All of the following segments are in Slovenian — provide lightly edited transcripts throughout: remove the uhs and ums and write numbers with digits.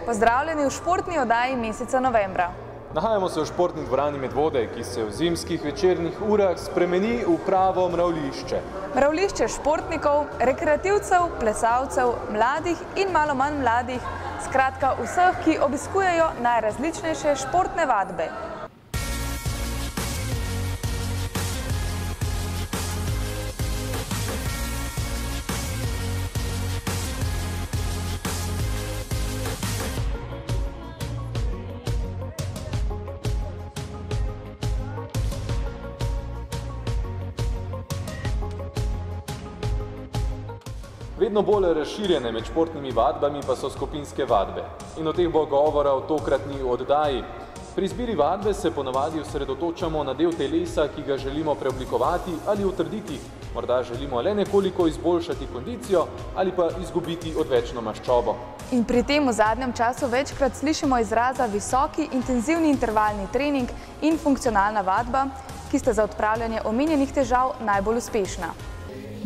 Pozdravljeni v športni oddaji meseca novembra. Nahajamo se v športni dvorani Medvode, ki se v zimskih večernih urah spremeni v pravo mravljišče. Mravljišče športnikov, rekreativcev, plesalcev, mladih in malo manj mladih, skratka vseh, ki obiskujejo najrazličnejše športne vadbe. Vedno bolj razširjene med športnimi vadbami pa so skupinske vadbe. In o teh bo govora v tokratni oddaji. Pri izbiri vadbe se ponavadi osredotočamo na del telesa, ki ga želimo preoblikovati ali utrditi. Morda želimo le nekoliko izboljšati kondicijo ali pa izgubiti odvečno maščobo. In pri tem v zadnjem času večkrat slišimo izraza visoki intenzivni intervalni trening in funkcionalna vadba, ki sta za odpravljanje omenjenih težav najbolj uspešna.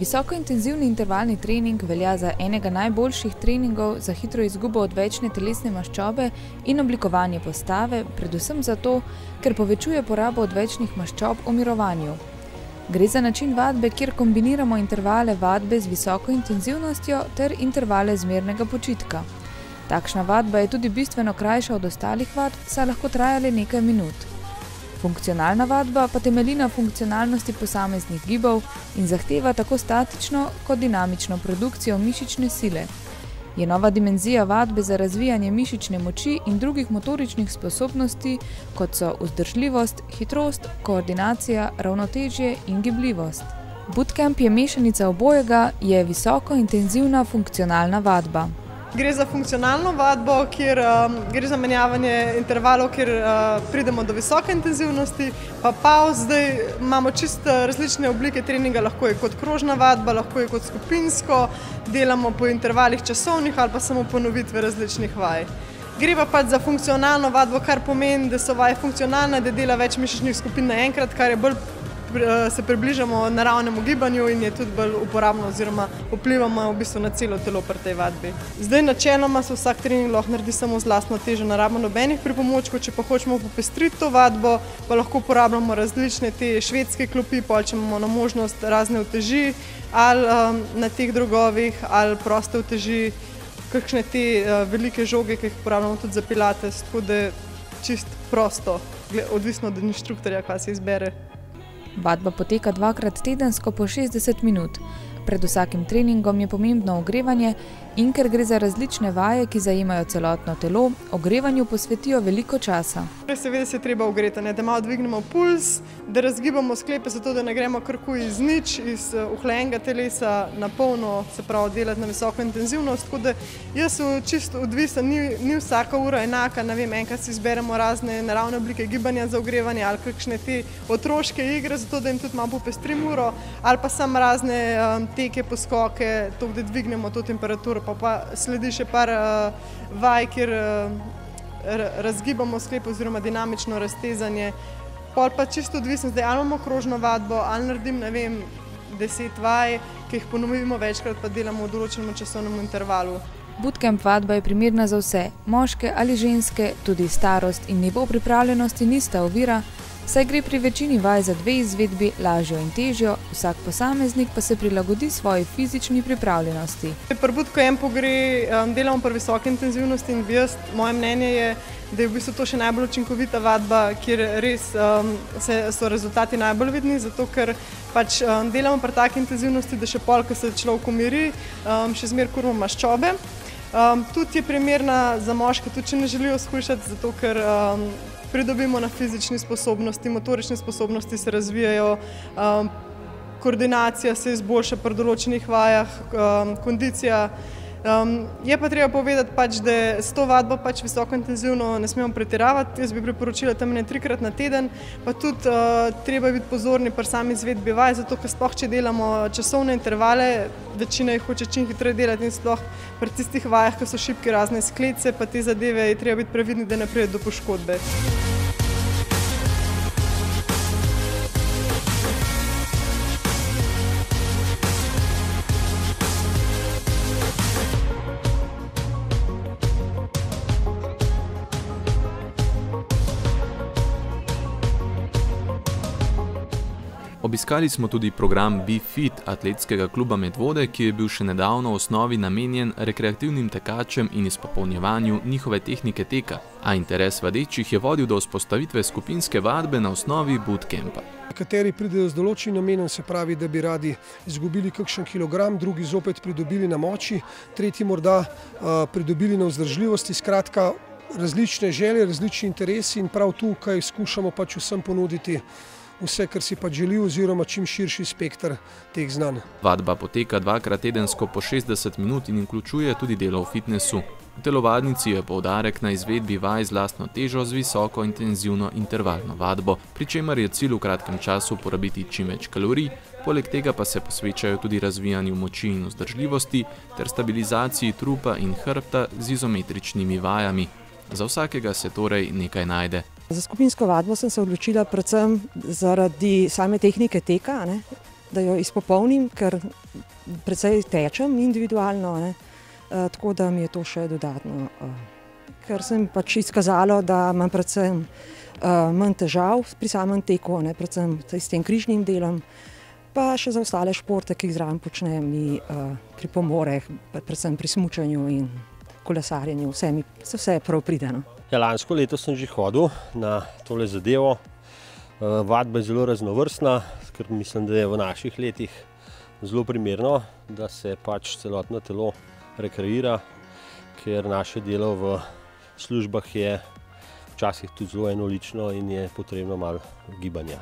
Visokointenzivni intervalni trening velja za enega najboljših treningov za hitro izgubo odvečne telesne maščobe in oblikovanje postave, predvsem zato, ker povečuje porabo odvečnih maščob v mirovanju. Gre za način vadbe, kjer kombiniramo intervale vadbe z visoko intenzivnostjo ter intervale zmernega počitka. Takšna vadba je tudi bistveno krajša od ostalih vadb, saj lahko traja le nekaj minut. Funkcionalna vadba pa temelji na funkcionalnosti posameznih gibov in zahteva tako statično kot dinamično produkcijo mišične sile. Je nova dimenzija vadbe za razvijanje mišične moči in drugih motoričnih sposobnosti, kot so vzdržljivost, hitrost, koordinacija, ravnotežje in gibljivost. Bootcamp je mešanica obojega, je visokointenzivna funkcionalna vadba. Gre za funkcionalno vadbo, kjer gre za menjavanje intervalov, kjer pridemo do visoke intenzivnosti, pa pauz. Zdaj imamo čisto različne oblike treninga, lahko je kot krožna vadba, lahko je kot skupinsko, delamo po intervalih časovnih ali pa samo ponovitve različnih vaj. Gre pa pač za funkcionalno vadbo, kar pomeni, da so vaje funkcionalne, da dela več mišičnih skupin naenkrat, kar je bolj se približamo naravnemu gibanju in je tudi bolj uporabno oziroma vplivamo v bistvu na celo telo pri tej vadbi. Zdaj načeloma se vsak trening lahko naredi samo z lastno težo, ne rabimo nobenih pripomočkov, če pa hočemo popestriti to vadbo, pa lahko uporabljamo različne te švedske klopi, če imamo na možnost razne uteži ali na teh drogovih ali proste uteži, kakšne te velike žoge, ki jih uporabljamo tudi za pilates, tako da je čist prosto, odvisno od inštruktorja, kaj se izbere. Vadba poteka dvakrat tedensko po 60 minut. Pred vsakim treningom je pomembno ogrevanje in ker gre za različne vaje, ki zajemajo celotno telo, ogrevanju posvetijo veliko časa. Seveda se je treba ogreti, da malo dvignemo puls, da razgibamo sklepe, zato da ne gremo karkuj iz nič, iz ohlajenega telesa na polno, se pravi delati na visoko intenzivnost. Tako da jaz sem čisto odvisen, ni vsaka ura enaka, ne vem, enkrat si izberemo razne naravne oblike gibanja za ogrevanje ali kakšne te otroške igre, zato da jim tudi malo popestrim uro, ali pa samo razne teke, poskoke, to, da dvignemo to temperaturo, pa sledi še par vaj, kjer razgibamo sklep oziroma dinamično raztezanje. Pol pa čisto odvisno, zdaj ali imamo krožno vadbo, ali naredim, ne vem, 10 vaj, ki jih ponovimo večkrat, pa delamo v določenem časovnem intervalu. Bootcamp vadba je primerna za vse, moške ali ženske, tudi starost in nivo pripravljenosti nista ovira, saj gre pri večini vaj za dve izvedbi, lažjo in težjo, vsak posameznik pa se prilagodi svoji fizični pripravljenosti. Pri bootcampu delamo pri visoki intenzivnosti in moje mnenje je, da je v bistvu to še najbolj učinkovita vadba, kjer res so rezultati najbolj vidni, zato ker pač delamo pri taki intenzivnosti, da še pol, ko se človek umiri, še zmeraj kurimo maščobe. Tudi je primerna za moške, tudi če ne želijo shujšati, zato ker pridobimo na fizični sposobnosti, motorične sposobnosti se razvijajo, koordinacija se izboljša pri določenih vajah, kondicija. Je pa treba povedati, da s to vadbo visoko intenzivno ne smemo pretiravati. Jaz bi priporočila tam 3-krat na teden, pa tudi treba biti pozorni pri sami izvedbi vaj, zato ker sploh, če delamo časovne intervale, večina jih hoče čim hitreje delati in sploh pri tistih vajah, ki so šibke razne sklece, pa te zadeve, je treba biti previdni, da ne pride do poškodbe. Obiskali smo tudi program BeFit atletskega kluba Medvode, ki je bil še nedavno v osnovi namenjen rekreativnim tekačem in izpopolnjevanju njihove tehnike teka, a interes vadečih je vodil do vzpostavitve skupinske vadbe na osnovi bootcampa. Nekateri pridejo z določenim namenom, se pravi, da bi radi izgubili kakšen kilogram, drugi zopet pridobili na moči, tretji morda pridobili na vzdržljivosti, skratka različne želje, različni interesi in prav tukaj skušamo pač vsem ponuditi vse, kar si pač želi oziroma čim širši spekter teh znanj. Vadba poteka dvakrat tedensko po 60 minut in vključuje tudi delo v fitnesu. V telovadnici je poudarek na izvedbi vaj z lastno težo z visoko intenzivno intervalno vadbo, pri čemer je cilj v kratkem času porabiti čim več kalorij, poleg tega pa se posvečajo tudi razvijanju moči in vzdržljivosti ter stabilizaciji trupa in hrbta z izometričnimi vajami. Za vsakega se torej nekaj najde. Za skupinsko vadbo sem se odločila predvsem zaradi same tehnike teka, da jo izpopolnim, ker precej tečem individualno, tako da mi je to še dodatno. Ker sem pač izkazalo, da imam predvsem manj težav pri samem teku, predvsem s tem križnim delom, pa še za ostale športe, ki jih zraven počnem, mi pripomore, predvsem pri smučanju in kolesarjenju, vse prav pride. Lansko leto sem že hodil na tole zadevo. Vadba je zelo raznovrstna, ker mislim, da je v naših letih zelo primerno, da se pač celotno telo rekreira, ker naše delo v službah je včasih tudi zelo enolično in je potrebno malo gibanja.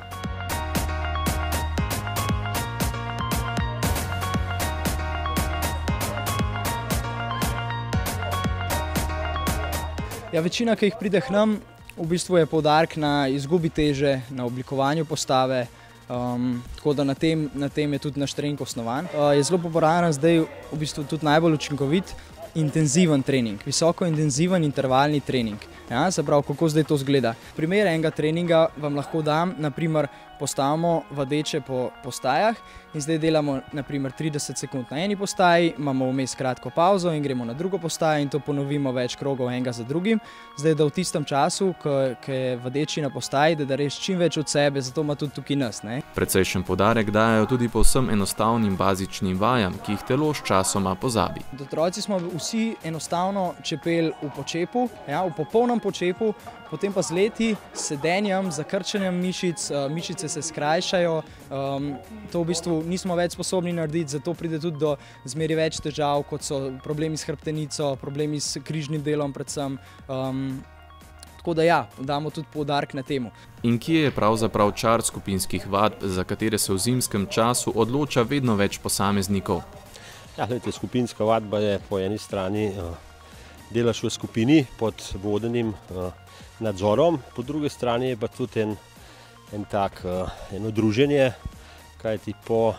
Ja, večina, ki jih pride k nam, v bistvu je poudarek na izgubi teže, na oblikovanju postave, tako da na tem je tudi naš trening osnovan. Je zelo popularen zdaj v bistvu tudi najbolj učinkovit intenziven trening, visoko intenziven intervalni trening. Ja, se pravi, kako zdaj to zgleda. Primer enega treninga vam lahko dam, naprimer postavimo vadeče po postajah in zdaj delamo naprimer 30 sekund na eni postaji, imamo vmes kratko pauzo in gremo na drugo postajo in to ponovimo več krogov enega za drugim. Zdaj, da v tistem času, ko je vadeči na postaji, da res čim več od sebe, zato ima tudi tukaj nas. Precejšen poudarek dajo tudi povsem enostavnim bazičnim vajam, ki jih telo s časoma pozabi. Otroci smo vsi enostavno čepeli v počepu, v popolnem počepu, potem pa z leti, sedenjem, zakrčenjem mišic, mišice se skrajšajo, to v bistvu nismo več sposobni narediti, zato pride tudi do zmeri več težav, kot so problemi s hrbtenico, problemi s križnim delom predvsem. Tako da ja, damo tudi poudarek na temu. In kje je pravzaprav čar skupinskih vadb, za katere se v zimskem času odloča vedno več posameznikov? Ja, gledajte, skupinska vadba je po eni strani delaš v skupini pod vodenim nadzorom, po drugi strani je pa tudi eno druženje, kajti po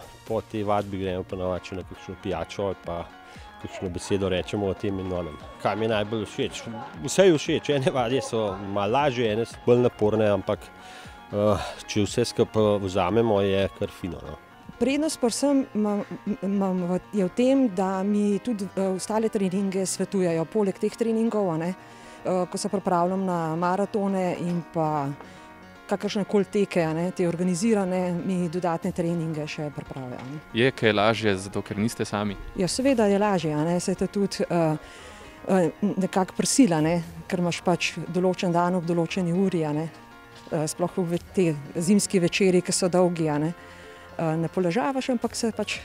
tej vadbi gremo pa navači na kakšno pijačo ali pa kakšno besedo rečemo o tem in onem. Kaj mi je najbolj všeč? Vse je všeč, ene vadje so malo lažje, ene so bolj naporne, ampak če vse skupaj vzamemo, je kar fino. Prednost predvsem je v tem, da mi tudi ostale treninge svetujejo, poleg teh treningov, ko se pripravljam na maratone in pa kakršne koli teke, te organizirane, mi dodatne treninge še pripravljajo. Je kaj lažje, zato ker niste sami? Ja, seveda je lažje, se te tudi nekako prisila, ker imaš pač določen dan ob določeni uri, sploh v te zimski večeri, ki so dolgi, ne poležavaš, ampak se pač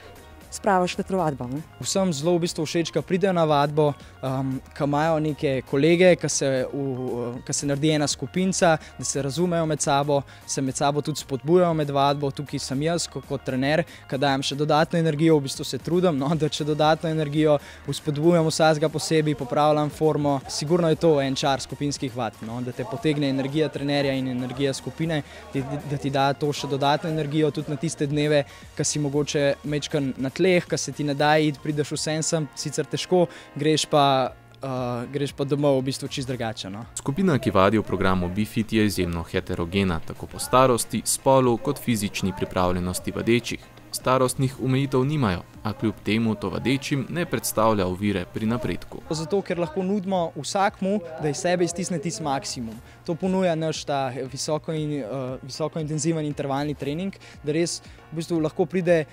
spravaš na vadbo. Vsem zelo v bistvu všeč, ko pridejo na vadbo, ko imajo neke kolege, ko se naredi ena skupinca, da se razumejo med sabo, se med sabo tudi spodbujajo med vadbo. Tukaj sem jaz kot trener, ko dajem še dodatno energijo, v bistvu se trudim, da če dodatno energijo vzpodbujam vsakega posebej, popravljam formo. Sigurno je to en čar skupinskih vadb, da te potegne energija trenerja in energija skupine, da ti da to še dodatno energijo tudi na tiste dneve, ko si mogoče mečkan na tleh, ko se ti ne da iti, prideš vsem sem, sicer težko, greš pa domov v bistvu čisto drugače. Skupina, ki vadi v programu BeFit, je izjemno heterogena, tako po starosti, spolu kot fizični pripravljenosti vadečih. starostnih omejitev nimajo, a kljub temu to vadečim ne predstavlja ovire pri napredku. Zato, ker lahko nudimo vsakmu, da iz sebe iztisne tisti maksimum. To ponuja naš ta visokointenziven intervalni trening, da res v bistvu lahko pride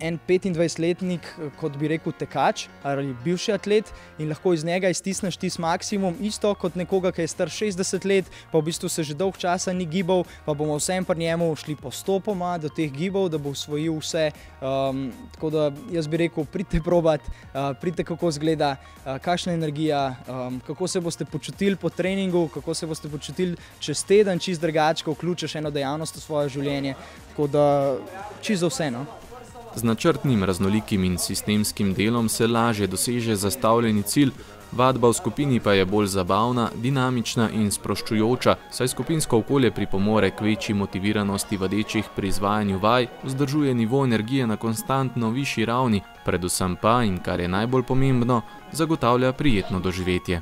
en 25-letnik, kot bi rekel tekač ali bivši atlet, in lahko iz njega iztisneš tisti maksimum, isto kot nekoga, ki je star 60 let, pa v bistvu se že dolg časa ni gibal, pa bomo vsem pri njemu šli postopoma do teh gibov, da bo osvojil vse. Tako da jaz bi rekel, pridite probat, pridite kako izgleda, kakšna energija, kako se boste počutili po treningu, kako se boste počutili čez teden, čist drugače, ko vključiš eno dejavnost v svoje življenje. Tako da čist za vse, no. Z načrtnim, raznolikim in sistemskim delom se lažje doseže zastavljeni cilj, vadba v skupini pa je bolj zabavna, dinamična in sproščujoča, saj skupinsko okolje pripomore k večji motiviranosti vadečih pri izvajanju vaj, vzdržuje nivo energije na konstantno višji ravni, predvsem pa, in kar je najbolj pomembno, zagotavlja prijetno doživetje.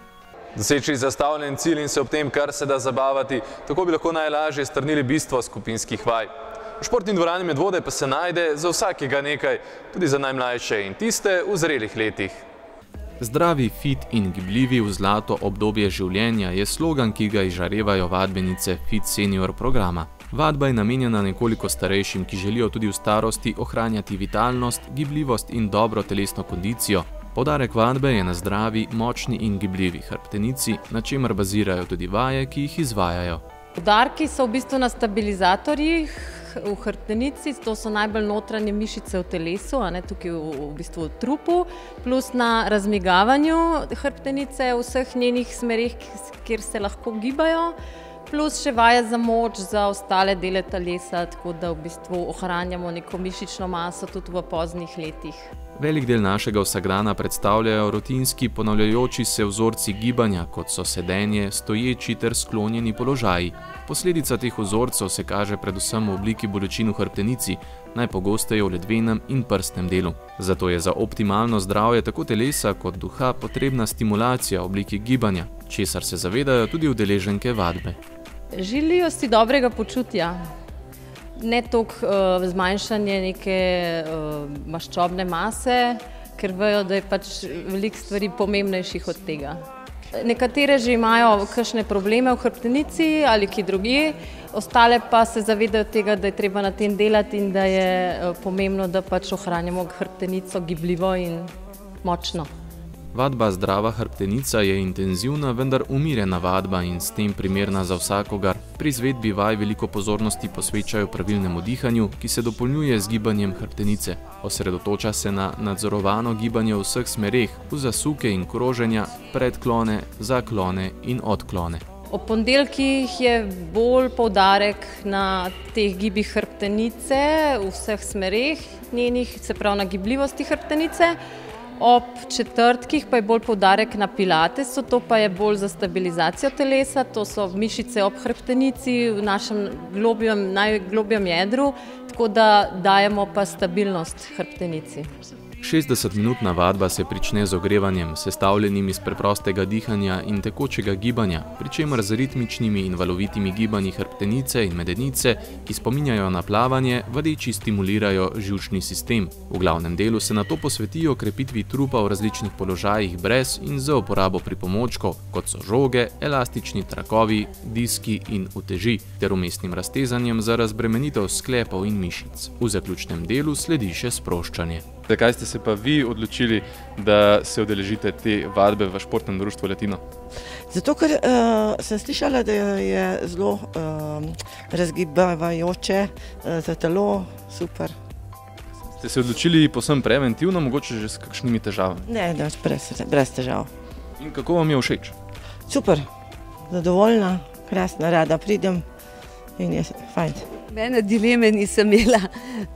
Doseči zastavljen cilj in se ob tem kar se da zabavati, tako bi lahko najlažje strnili bistvo skupinskih vaj. V športni dvorani Medvode pa se najde za vsakega nekaj, tudi za najmlajše in tiste v zrelih letih. Zdravi, fit in gibljivi v zlato obdobje življenja je slogan, ki ga izžarevajo vadbenice Fit Senior programa. Vadba je namenjena nekoliko starejšim, ki želijo tudi v starosti ohranjati vitalnost, gibljivost in dobro telesno kondicijo. Poudarek vadbe je na zdravi, močni in gibljivi hrbtenici, na čemer bazirajo tudi vaje, ki jih izvajajo. Poudarki so v bistvu na stabilizatorjih v hrbtenici, to so najbolj notranje mišice v telesu, tukaj v bistvu v trupu, plus na razmigavanju hrbtenice v vseh njenih smerih, kjer se lahko gibajo, plus še vaje za moč za ostale dele telesa, tako da v bistvu ohranjamo neko mišično maso tudi v poznih letih. Velik del našega vsakdana predstavljajo rutinski ponavljajoči se vzorci gibanja, kot so sedenje, stoječi ter sklonjeni položaji. Posledica teh vzorcev se kaže predvsem v obliki bolečin v hrbtenici, najpogosteje v ledvenem in prstnem delu. Zato je za optimalno zdravje tako telesa kot duha potrebna stimulacija v obliki gibanja, česar se zavedajo tudi udeleženke vadbe. Želijo si dobrega počutja. Ne toliko zmanjšanje neke maščobne mase, ker vejo, da je pač veliko stvari pomembnejših od tega. Nekatere že imajo kakšne probleme v hrbtenici ali kje drugje, ostale pa se zavedajo tega, da je treba na tem delati in da je pomembno, da pač ohranjamo hrbtenico gibljivo in močno. Vadba zdrava hrbtenica je intenzivna, vendar umirjena vadba in s tem primerna za vsakogar. Pri izvedbi vaj veliko pozornosti posvečajo pravilnemu dihanju, ki se dopolnjuje z gibanjem hrbtenice. Osredotoča se na nadzorovano gibanje v vseh smereh, v zasuke in kroženja, predklone, zaklone in odklone. Ob ponedeljkih je bolj poudarek na teh gibih hrbtenice v vseh smereh njenih, se pravi na gibljivosti hrbtenice. Ob četrtkih pa je bolj poudarek na pilatesu, to pa je bolj za stabilizacijo telesa, to so mišice ob hrbtenici v našem najglobjem jedru, tako da dajemo pa stabilnost hrbtenici. 60-minutna vadba se prične z ogrevanjem, sestavljenim iz preprostega dihanja in tekočega gibanja, pri čemer z ritmičnimi in valovitimi gibanji hrbtenice in medenice, ki spominjajo na plavanje, vadeči stimulirajo živčni sistem. V glavnem delu se nato posvetijo krepitvi trupa v različnih položajih brez in z uporabo pripomočkov, kot so žoge, elastični trakovi, diski in uteži, ter vmesnim raztezanjem za razbremenitev sklepov in mišic. V zaključnem delu sledi še sproščanje. Zakaj ste se pa vi odločili, da se udeležite te vadbe v športnem društvu Latino? Zato, ker sem slišala, da je zelo razgibavajoče za telo, super. Ste se odločili povsem preventivno, mogoče že s kakšnimi težavami? Ne, brez težav. In kako vam je všeč? Super, zadovoljna, krasna, rada pridem in je fajn. Mene dileme nisem imela,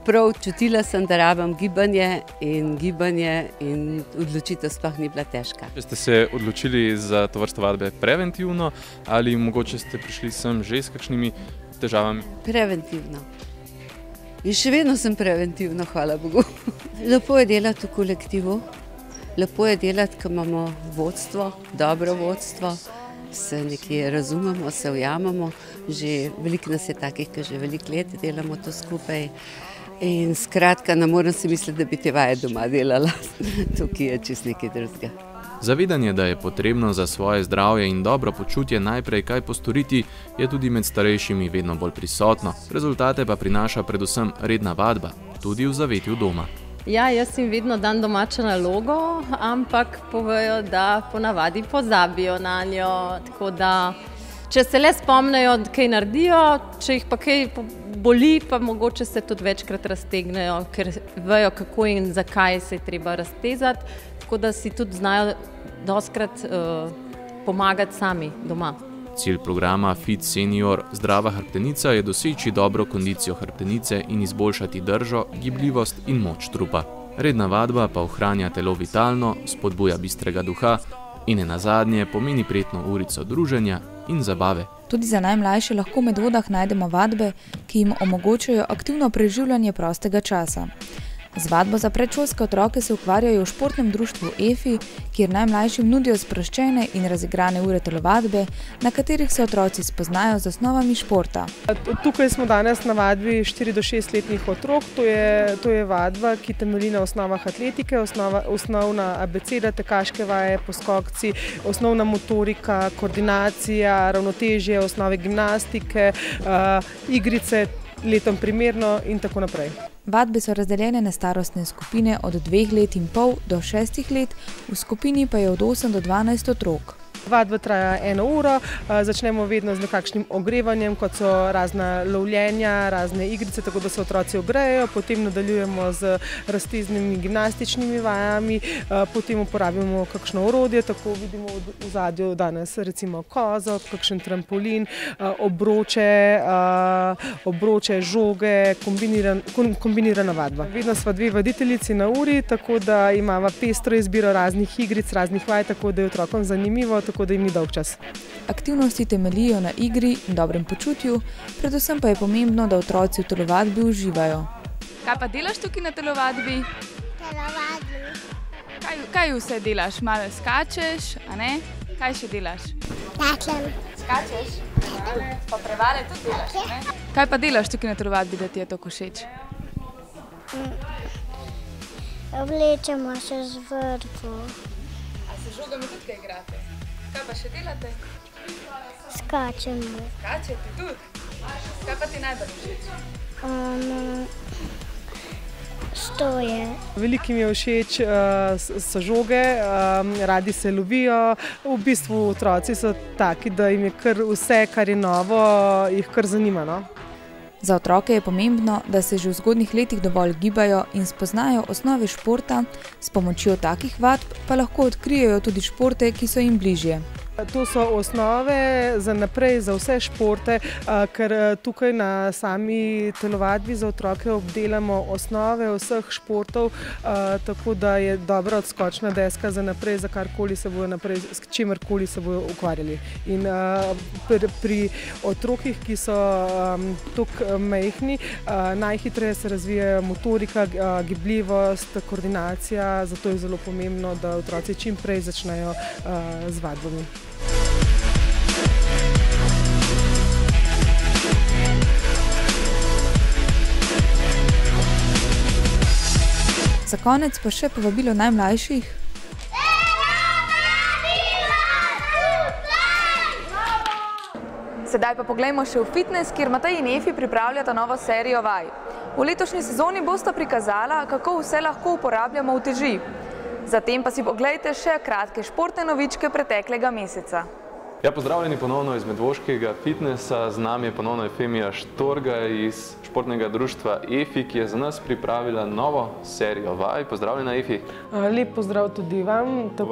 prav čutila sem, da rabim gibanje in odločitev sploh ni bila težka. Ste se odločili za to vrsto vadbe preventivno ali mogoče ste prišli sem že s kakšnimi težavami? Preventivno. In še vedno sem preventivno, hvala Bogu. Lepo je delati v kolektivu, lepo je delati, ko imamo vodstvo, dobro vodstvo, se nekje razumemo, se ujamemo, že veliko nas je takih, ki že veliko let delamo to skupaj. In skratka, ne morem si misliti, da bi te vaje doma delala. Tukaj je čist nekaj drugega. Zavedanje, da je potrebno za svoje zdravje in dobro počutje najprej kaj postoriti, je tudi med starejšimi vedno bolj prisotno. Rezultate pa prinaša predvsem redna vadba, tudi v zavetju doma. Ja, jaz jim vedno dam domačo nalogo, ampak povejo, da ponavadi pozabijo na njo. Tako da, če se le spomnejo, kaj naredijo, če jih pa kaj boli, pa mogoče se tudi večkrat raztegnejo, ker vejo, kako in zakaj se je treba raztezati. Tako da si tudi znajo dostikrat pomagati sami doma. Cilj programa Fit Senior Zdrava hrbtenica je doseči dobro kondicijo hrbtenice in izboljšati držo, gibljivost in moč trupa. Redna vadba pa ohranja telo vitalno, spodbuja bistrega duha in nenazadnje pomeni prijetno urico druženja in zabave. Tudi za najmlajše lahko med vodah najdemo vadbe, ki jim omogočajo aktivno preživljanje prostega časa. Z vadbo za predšolske otroke se ukvarjajo v športnem društvu EFI, kjer najmlajšim nudijo sproščene in razigrane ure telovadbe, na katerih se otroci spoznajo z osnovami športa. Tukaj smo danes na vadbi 4 do 6 letnih otrok. To je vadba, ki temelji na osnovah atletike, osnovna abeceda, tekaške vaje, poskokci, osnovna motorika, koordinacija, ravnotežje, osnove gimnastike, igrice, letom primerno in tako naprej. Vadbe so razdeljene na starostne skupine od 2 let in pol do 6 let, v skupini pa je od 8 do 12 otrok. Vadba traja 1 uro, začnemo vedno z nekakšnim ogrevanjem, kot so razna lovljenja, razne igrice, tako da se otroci ogrejejo, potem nadaljujemo z razteznimi gimnastičnimi vajami, potem uporabimo kakšno orodje, tako vidimo v zadju danes recimo kozo, kakšen trampolin, obroče, žoge, kombinirana vadba. Vedno sva 2 vaditeljici na uri, tako da imava pestro izbiro raznih igric, raznih vaj, tako da je otrokom zanimivo, tako da jim ni dolg čas. Aktivnosti temeljijo na igri in dobrem počutju, predvsem pa je pomembno, da otroci v telovadbi uživajo. Kaj pa delaš tukaj na telovadbi? Telovadbi. Kaj vse delaš? Malo skačeš, a ne? Kaj še delaš? Skačem. Skačeš? Pa prevale tudi delaš, ne? Kaj pa delaš tukaj na telovadbi, da ti je toliko všeč? Vlečemo se z vrtu. A se žogami tudi kaj igrate? Kaj pa še delate? Skačemo. Skačete tudi? Kaj pa ti najbolj všeč? Stoje. Veliki mi je všeč so žoge, radi se lovijo. V bistvu otroci so taki, da jim je kar vse, kar je novo, jih kar zanima, no? Za otroke je pomembno, da se že v zgodnjih letih dovolj gibajo in spoznajo osnove športa, s pomočjo takih vadb pa lahko odkrijejo tudi športe, ki so jim bližje. To so osnove za naprej, za vse športe, ker tukaj na sami telovadbi za otroke obdelamo osnove vseh športov, tako da je dobra odskočna deska za naprej, za karkoli se bojo naprej, s čimerkoli se bojo ukvarjali. In pri otrokih, ki so toliko majhni, najhitreje se razvijajo motorika, gibljivost, koordinacija, zato je zelo pomembno, da otroci čim prej začnejo z vadbami. Za konec pa še povabilo najmlajših. Sedaj pa poglejmo še v fitness, kjer Matej in Efi pripravljata novo serijo vaj. V letošnji sezoni bosta prikazala, kako vse lahko uporabljamo v teži. Zatem pa si poglejte še kratke športne novičke preteklega meseca. Ja, pozdravljeni ponovno iz medvoškega fitnessa. Z nami je ponovno Efemija Štorga iz športnega društva EFI, ki je za nas pripravila novo serijo vaj. Pozdravljena, Efi. Lep pozdrav tudi vam. Kaj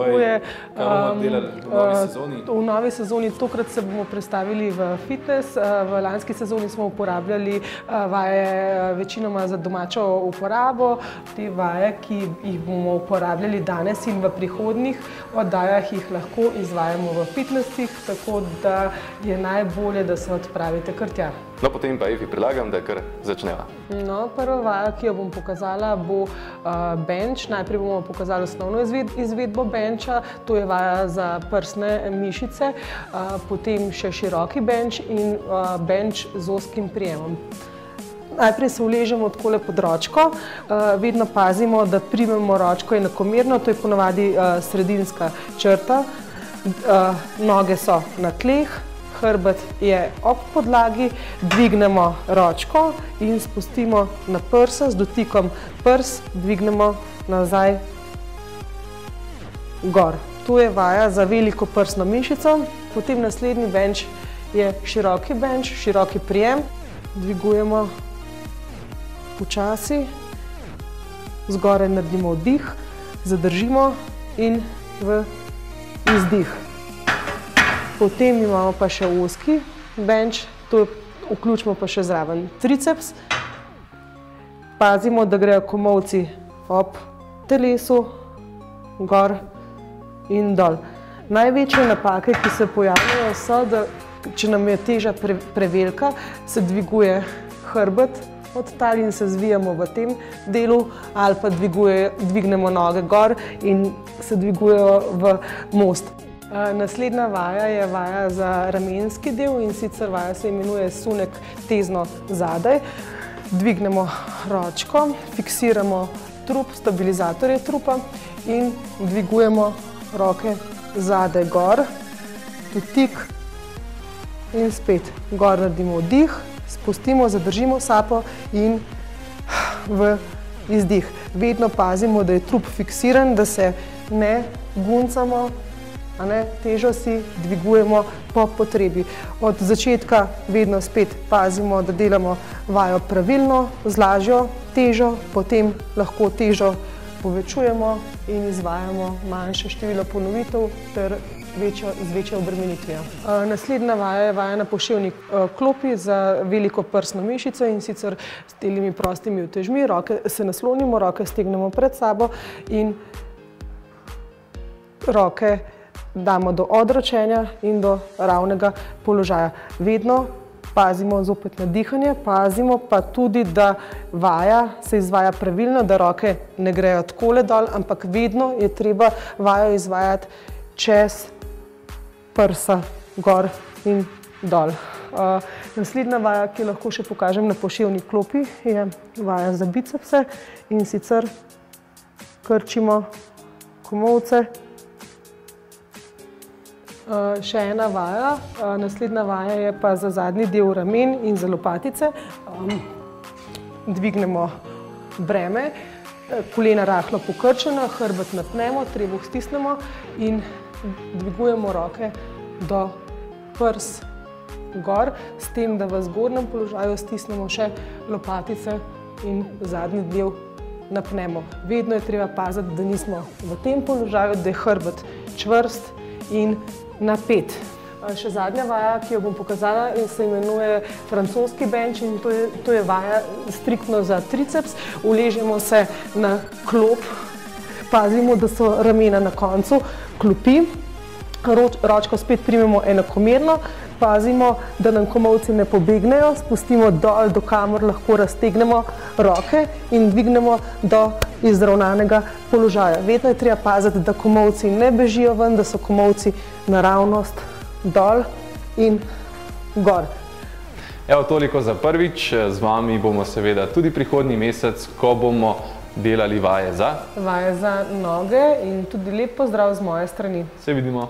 bomo delali v novi sezoni? V novi sezoni tokrat se bomo predstavili v fitness. V lanski sezoni smo uporabljali vaje večinoma za domačo uporabo. Te vaje, ki jih bomo uporabljali danes in v prihodnjih oddajah, jih lahko izvajamo v fitnessih, tako da je najbolje, da se odpravite kar tja. No, potem pa, Efi, predlagam, da kar začneva. No, prva vaja, ki jo bom pokazala, bo bench. Najprej bomo pokazali osnovno izvedbo bencha, to je vaja za prsne mišice, potem še široki bench in bench z ozkim prijemom. Najprej se uležemo takole pod ročko, vedno pazimo, da primemo ročko enakomerno, to je ponavadi sredinska črta. Noge so na tleh, hrbet je ob podlagi, dvignemo ročko in spustimo na prsa, z dotikom prs dvignemo nazaj gor. To je vaja za veliko prsno mišico. Potem naslednji bench je široki bench, široki prijem. Dvigujemo počasi, zgoraj naredimo vdih, zadržimo in v izdih. Potem imamo pa še ozki bench, to vključimo pa še zraven triceps. Pazimo, da grejo komolci ob telesu, gor in dol. Največje napake, ki se pojavljajo, so, da če nam je teža prevelika, se dviguje hrbet od tal in se zvijamo v tem delu, ali pa dvignemo noge gor in se dvigujejo v most. Naslednja vaja je vaja za ramenski del in sicer vaja se imenuje sunek tezno zadaj. Dvignemo ročko, fiksiramo trup, stabilizatorje trupa in dvigujemo roke zadaj gor, dotik in spet gor naredimo vdih, spustimo, zadržimo sapo in v izdih. Vedno pazimo, da je trup fiksiran, da se ne guncamo, težo si dvigujemo po potrebi. Od začetka vedno spet pazimo, da delamo vajo pravilno, z lažjo težo, potem lahko težo povečujemo in izvajamo manjše število ponovitev ter z večjo obremenitvijo. Naslednja vaja je vaja na poševni klopi za veliko prsno mišico in sicer s telimi prostimi utežmi. Roke se naslonimo, roke stegnemo pred sabo in roke damo do odročenja in do ravnega položaja. Vedno pazimo zopet na dihanje, pazimo pa tudi, da vaja se izvaja pravilno, da roke ne grejo takole dol, ampak vedno je treba vajo izvajati čez prsa, gor in dol. Naslednja vaja, ki lahko še pokažem na poševni klopi, je vaja za bicepse in sicer krčimo komolce. Še ena vaja, naslednja vaja je pa za zadnji del ramen in za lopatice. Dvignemo breme, kolena rahlo pokrčena, hrbet napnemo, trebuh stisnemo in dvigujemo roke do prs gor, s tem, da v zgornjem položaju stisnemo še lopatice in zadnji del napnemo. Vedno je treba paziti, da nismo v tem položaju, da je hrbet čvrst in napet. Še zadnja vaja, ki jo bom pokazala, se imenuje francoski bench in to je vaja striktno za triceps. Uležemo se na klop, pazimo, da so ramena na koncu klopi, ročko spet primemo enakomerno, pazimo, da nam komolci ne pobegnejo, spustimo dol, do kamor lahko raztegnemo roke in dvignemo do izravnanega položaja. Vedno je treba paziti, da komolci ne bežijo ven, da so komolci naravnost dol in gor. Evo, toliko za prvič. Z vami bomo seveda tudi prihodnji mesec, ko bomo delali vaje za noge in tudi lep pozdrav z moje strani. Se vidimo.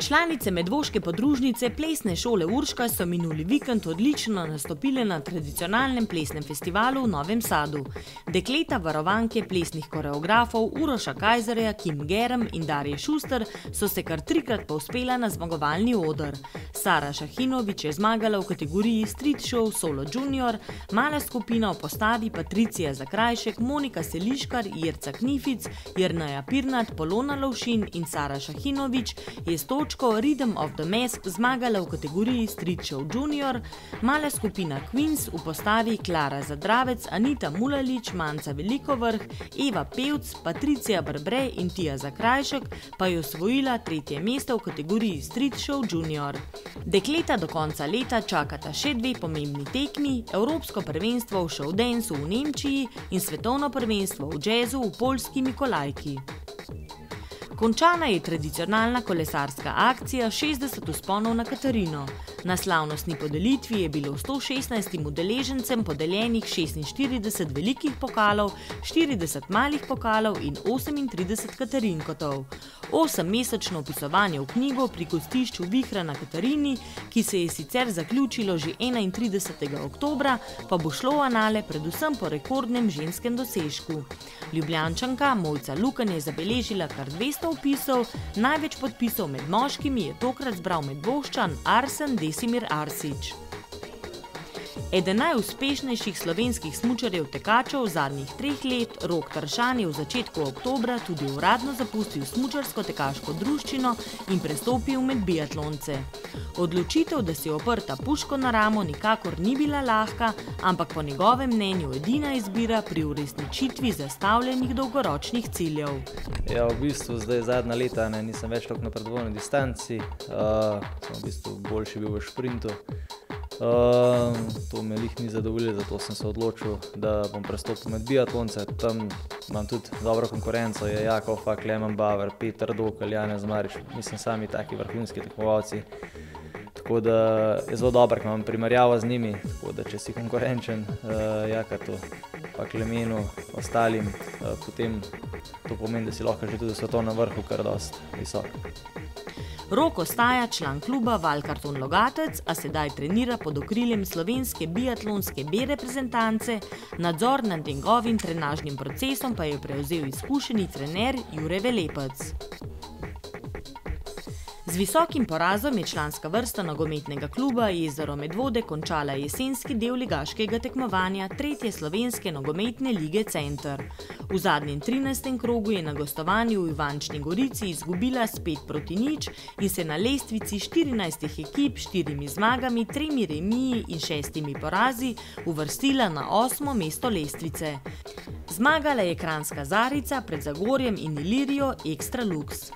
Članice Medvoške podružnice Plesne šole Urška so minuli vikend odlično nastopile na tradicionalnem plesnem festivalu v Novem Sadu. Dekleta varovanke plesnih koreografov Uroša Kajzerja, Kim Gerem in Darje Šuster so se kar trikrat povzpela na zmagovalni oder. Sara Šahinović je zmagala v kategoriji Street Show Solo Junior, mala skupina v postavi Patricija Zakrajšek, Monika Seliškar, Jerca Knific, Jerneja Pirnat, Polona Lovšin in Sara Šahinović je s točko Rhythm of the Mask zmagala v kategoriji Street Show Junior, mala skupina Queens v postavi Klara Zadravec, Anita Mulalić, Manca Velikovrh, Eva Pevc, Patricija Brbrej in Tija Zakrajšek pa je osvojila 3. mesto v kategoriji Street Show Junior. Dekleta do konca leta čakata še 2 pomembni tekmi, Evropsko prvenstvo v showdancu v Nemčiji in svetovno prvenstvo v jazzu v poljski Mikolajki. Končana je tradicionalna kolesarska akcija 60 vzponov na Katarino. Na slavnostni podelitvi je bilo 116 udeležencem podeljenih 46 velikih pokalov, 40 malih pokalov in 38 katarinkotov. 8-mesečno opisovanje v knjigo pri gostišču Vihra na Katarini, ki se je sicer zaključilo že 31. oktobra, pa bo šlo v anale predvsem po rekordnem ženskem dosežku. Ljubljančanka Mojca Lukan je zabeležila kar 200 opisov, največ podpisov med moškimi je tokrat zbral Medvoščan Arsen Desimir Arsič. Eden najuspešnejših slovenskih smučarjev tekačev zadnjih 3 let, Rok Tršan, je v začetku oktobra tudi uradno zapustil smučarsko-tekaško druščino in prestopil med biatlonce. Odločitev, da si oprta puško na ramo, nikakor ni bila lahka, ampak po njegovem mnenju edina izbira pri uresničitvi zastavljenih dolgoročnih ciljev. Ja, v bistvu zdaj zadnja leta nisem več toliko napredoval na distanci, sem v bistvu boljši bil v šprintu. To me lih ni zadovoljilo, zato sem se odločil, da bom prestopil med biatlonce. Tam imam tudi dobro konkurenco, je Jakov Fak, Klemen Bauer, Peter Dokl, Janez Marič, mislim sami taki vrhunski tekmovalci. Tako da je zelo dobro, ker imam primerjavo z njimi, tako da če si konkurenčen Jakatu, pa Klemenu, ostalim, potem to pomeni, da si lahko že tudi v svetovnem vrhu kar dosti visok. Rok ostaja član kluba Valkarton Logatec, a sedaj trenira pod okriljem slovenske biatlonske B reprezentance, nadzor nad njegovim trenažnim procesom pa je prevzel izkušeni trener Jure Velepec. Z visokim porazom je članska vrsta nogometnega kluba Jezero Medvode končala jesenski del ligaškega tekmovanja 3. slovenske nogometne lige Center. V zadnjem 13. krogu je na gostovanju v Ivančni Gorici izgubila s 5-0 in se na lestvici 14 ekip s 4 zmagami, 3 remiji in 6 porazi uvrstila na 8. mesto lestvice. Zmagala je Kranjska Zarica pred Zagorjem in Ilirijo Extra Lux.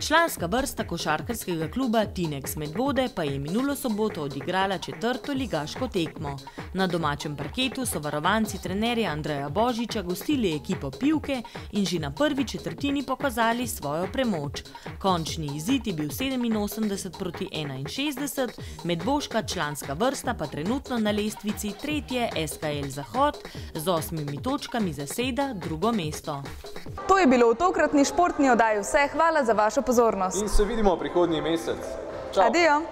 Članska vrsta košarkarskega kluba Tinex Medvode pa je minulo soboto odigrala 4. ligaško tekmo. Na domačem parketu so varovanci trenerja Andreja Božiča gostili ekipo Pivke in že na prvi četrtini pokazali svojo premoč. Končni izid je bil 87-61, medvoška članska vrsta pa trenutno na lestvici 3. SKL Zahod z 8 točkami zaseda 2. mesto. To je bilo v tokratni športni oddaji vse. Hvala za vašo pozornost. In se vidimo prihodnji mesec. Čau. Adijo.